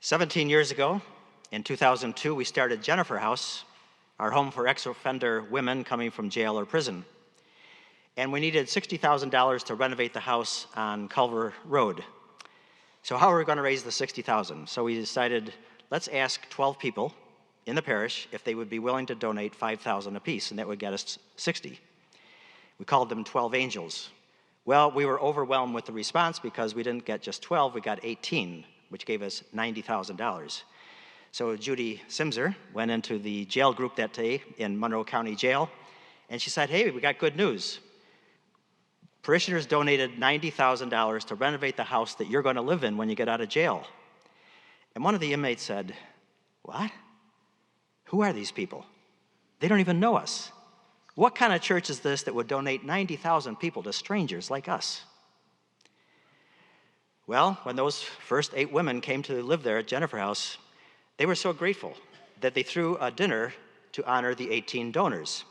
17 years ago, in 2002, we started Jennifer House, our home for ex-offender women coming from jail or prison. And we needed $60,000 to renovate the house on Culver Road. So how are we going to raise the $60,000? So we decided, let's ask 12 people in the parish if they would be willing to donate $5,000 apiece, and that would get us 60. We called them 12 angels. Well, we were overwhelmed with the response because we didn't get just 12, we got 18, which gave us $90,000. So Judy Simser went into the jail group that day in Monroe County Jail, and she said, hey, we got good news. Parishioners donated $90,000 to renovate the house that you're going to live in when you get out of jail. And one of the inmates said, what? Who are these people? They don't even know us. What kind of church is this that would donate 90,000 people to strangers like us? Well, when those first 8 women came to live there at Jennifer House, they were so grateful that they threw a dinner to honor the 18 donors.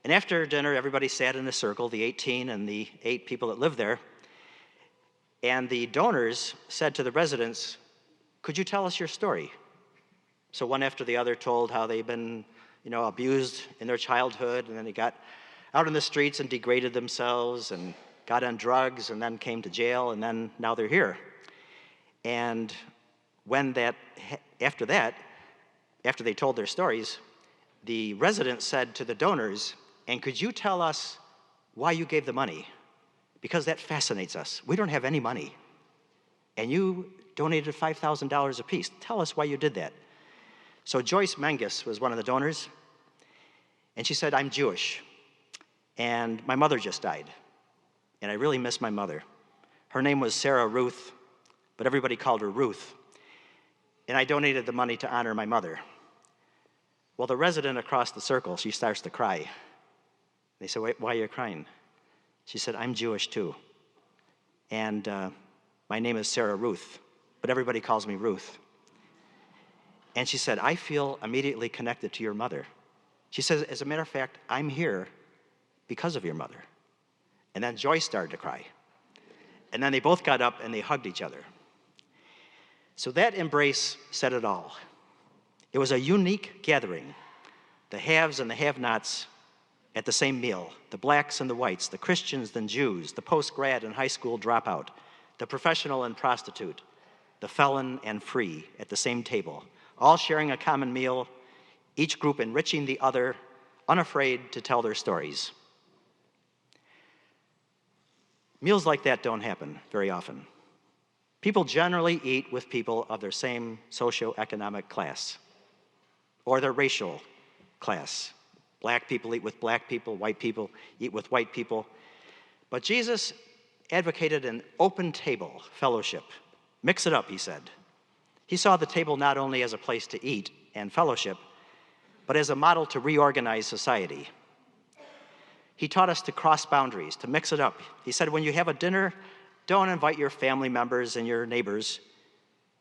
And after dinner, everybody sat in a circle, the 18 and the 8 people that lived there, and the donors said to the residents, could you tell us your story? So one after the other told how they'd been abused in their childhood, and then they got out in the streets and degraded themselves and got on drugs and then came to jail, and then now they're here. And after they told their stories, the residents said to the donors, and could you tell us why you gave the money? Because that fascinates us. We don't have any money. And you donated $5,000 apiece. Tell us why you did that. So Joyce Menges was one of the donors, and she said, I'm Jewish, and my mother just died, and I really miss my mother. Her name was Sarah Ruth, but everybody called her Ruth, and I donated the money to honor my mother. Well, the resident across the circle, she starts to cry. They said, why are you crying? She said, I'm Jewish too, and my name is Sarah Ruth, but everybody calls me Ruth. And she said, I feel immediately connected to your mother. She says, as a matter of fact, I'm here because of your mother. And then Joyce started to cry. And then they both got up and they hugged each other. So that embrace said it all. It was a unique gathering. The haves and the have-nots at the same meal, the blacks and the whites, the Christians and Jews, the post-grad and high school dropout, the professional and prostitute, the felon and free at the same table, all sharing a common meal, each group enriching the other, unafraid to tell their stories. Meals like that don't happen very often. People generally eat with people of their same socioeconomic class or their racial class. Black people eat with black people, white people eat with white people. But Jesus advocated an open table fellowship. Mix it up, he said. He saw the table not only as a place to eat and fellowship, but as a model to reorganize society. He taught us to cross boundaries, to mix it up. He said, when you have a dinner, don't invite your family members and your neighbors.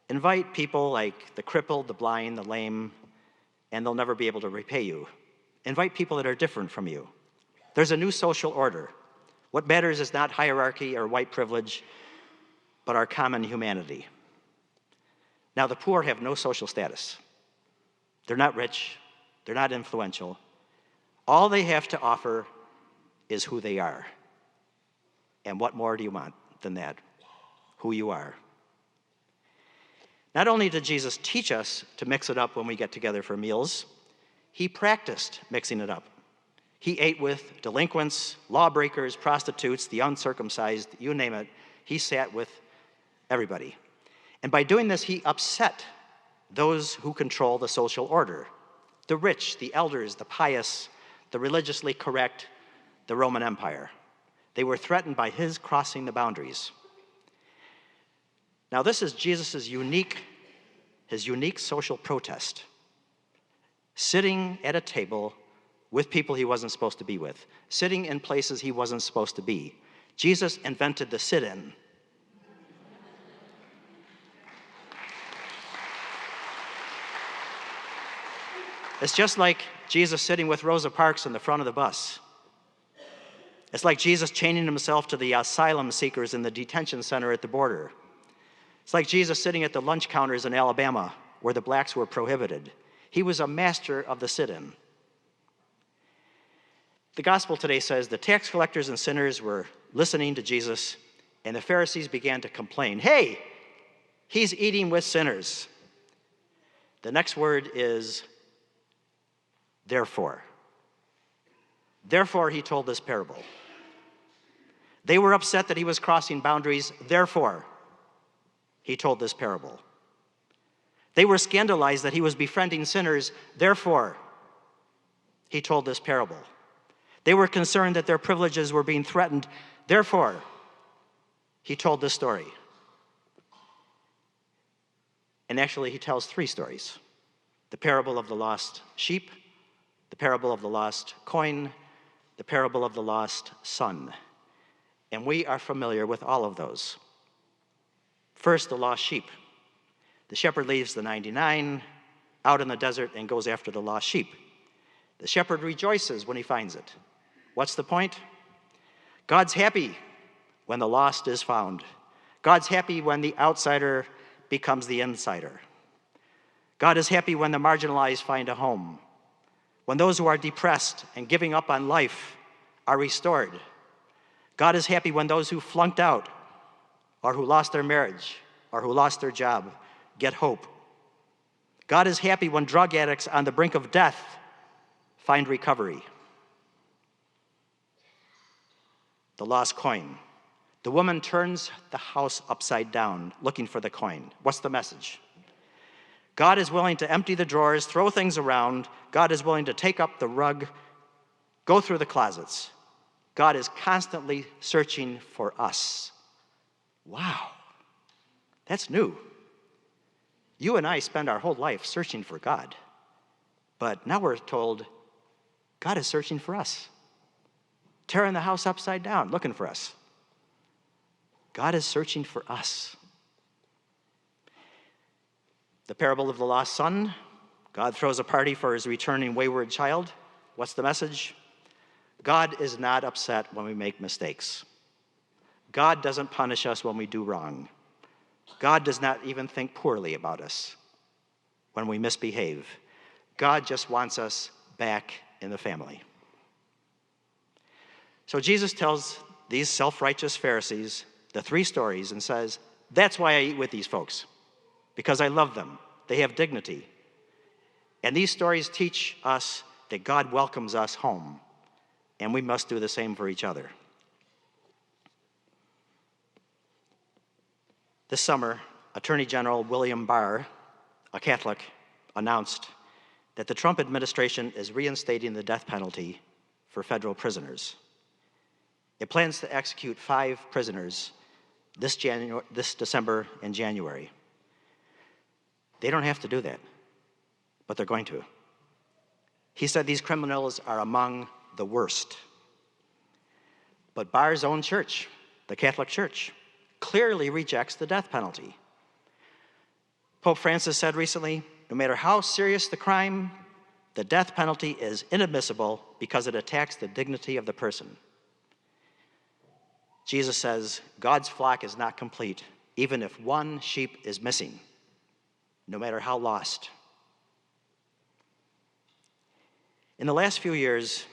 Invite people like the crippled, the blind, the lame, and they'll never be able to repay you. Invite people that are different from you. There's a new social order. What matters is not hierarchy or white privilege, but our common humanity. Now, the poor have no social status. They're not rich. They're not influential. All they have to offer is who they are. And what more do you want than that? Who you are. Not only did Jesus teach us to mix it up when we get together for meals, he practiced mixing it up. He ate with delinquents, lawbreakers, prostitutes, the uncircumcised, you name it. He sat with everybody. And by doing this, he upset those who control the social order. The rich, the elders, the pious, the religiously correct, the Roman Empire. They were threatened by his crossing the boundaries. Now this is Jesus' unique social protest. Sitting at a table with people he wasn't supposed to be with. Sitting in places he wasn't supposed to be. Jesus invented the sit-in. It's just like Jesus sitting with Rosa Parks in the front of the bus. It's like Jesus chaining himself to the asylum seekers in the detention center at the border. It's like Jesus sitting at the lunch counters in Alabama where the blacks were prohibited. He was a master of the sit-in. The gospel today says the tax collectors and sinners were listening to Jesus, and the Pharisees began to complain, "Hey, he's eating with sinners." The next word is therefore. Therefore, he told this parable. They were upset that he was crossing boundaries. Therefore, he told this parable. They were scandalized that he was befriending sinners. Therefore, he told this parable. They were concerned that their privileges were being threatened. Therefore, he told this story. And actually, he tells three stories: the parable of the lost sheep, the parable of the lost coin, the parable of the lost son. And we are familiar with all of those. First, the lost sheep. The shepherd leaves the 99 out in the desert and goes after the lost sheep. The shepherd rejoices when he finds it. What's the point? God's happy when the lost is found. God's happy when the outsider becomes the insider. God is happy when the marginalized find a home, when those who are depressed and giving up on life are restored. God is happy when those who flunked out or who lost their marriage or who lost their job get hope. God is happy when drug addicts on the brink of death find recovery. The lost coin. The woman turns the house upside down looking for the coin. What's the message? God is willing to empty the drawers, throw things around. God is willing to take up the rug, go through the closets. God is constantly searching for us. Wow, that's new. You and I spend our whole life searching for God, but now we're told God is searching for us, tearing the house upside down, looking for us. God is searching for us. The parable of the lost son. God throws a party for his returning wayward child. What's the message? God is not upset when we make mistakes. God doesn't punish us when we do wrong. God does not even think poorly about us when we misbehave. God just wants us back in the family. So Jesus tells these self-righteous Pharisees the three stories and says, that's why I eat with these folks, because I love them. They have dignity. And these stories teach us that God welcomes us home, and we must do the same for each other. This summer, Attorney General William Barr, a Catholic, announced that the Trump administration is reinstating the death penalty for federal prisoners. It plans to execute 5 prisoners this December and January. They don't have to do that, but they're going to. He said these criminals are among the worst. But Barr's own church, the Catholic Church, clearly rejects the death penalty. Pope Francis said recently, no matter how serious the crime, the death penalty is inadmissible because it attacks the dignity of the person. Jesus says, God's flock is not complete, even if one sheep is missing, no matter how lost. In the last few years,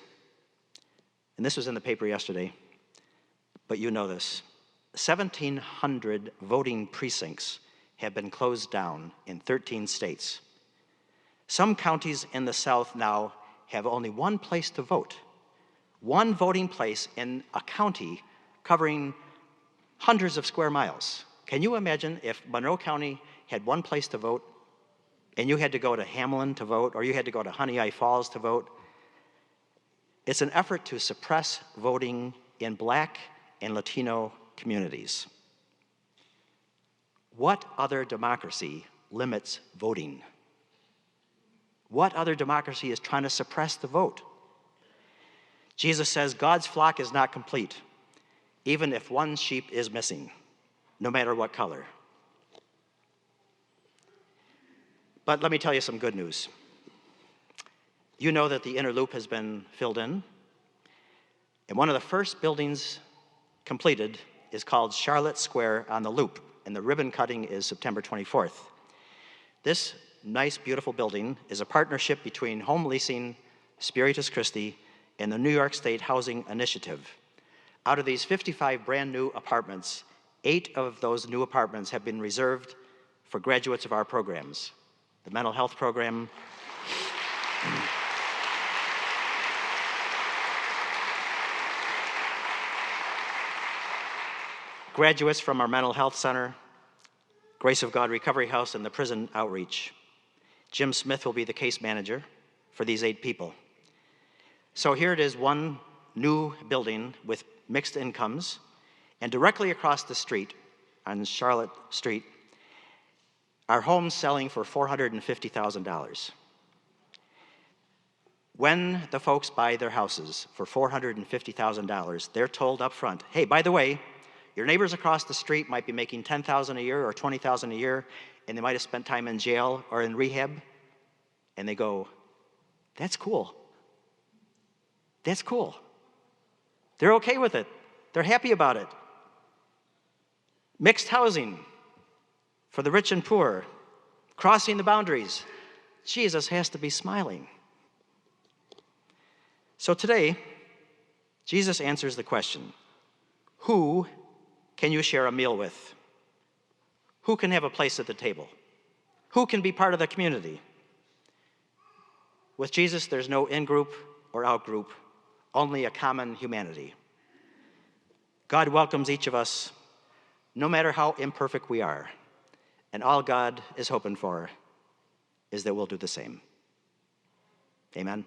and this was in the paper yesterday, but you know this, 1,700 voting precincts have been closed down in 13 states. Some counties in the South now have only one place to vote, one voting place in a county covering hundreds of square miles. Can you imagine if Monroe County had one place to vote and you had to go to Hamlin to vote, or you had to go to Honeyi Falls to vote? It's an effort to suppress voting in Black and Latino communities. What other democracy limits voting? What other democracy is trying to suppress the vote? Jesus says God's flock is not complete, even if one sheep is missing, no matter what color. But let me tell you some good news. You know that the inner loop has been filled in, and one of the first buildings completed is called Charlotte Square on the Loop. and the ribbon cutting is September 24th. This nice, beautiful building is a partnership between Home Leasing, Spiritus Christi, and the New York State Housing Initiative. Out of these 55 brand new apartments, 8 of those new apartments have been reserved for graduates of our programs. The mental health program, graduates from our mental health center, Grace of God Recovery House, and the prison outreach. Jim Smith will be the case manager for these 8 people. So here it is, one new building with mixed incomes, and directly across the street, on Charlotte Street, our homes selling for $450,000. When the folks buy their houses for $450,000, they're told up front, hey, by the way, your neighbors across the street might be making $10,000 a year or $20,000 a year, and they might have spent time in jail or in rehab, and they go, that's cool. That's cool. They're okay with it. They're happy about it. Mixed housing for the rich and poor, crossing the boundaries. Jesus has to be smiling. So today, Jesus answers the question, who can you share a meal with? Who can have a place at the table? Who can be part of the community? With Jesus, there's no in-group or out-group, only a common humanity. God welcomes each of us, no matter how imperfect we are, and all God is hoping for is that we'll do the same. Amen.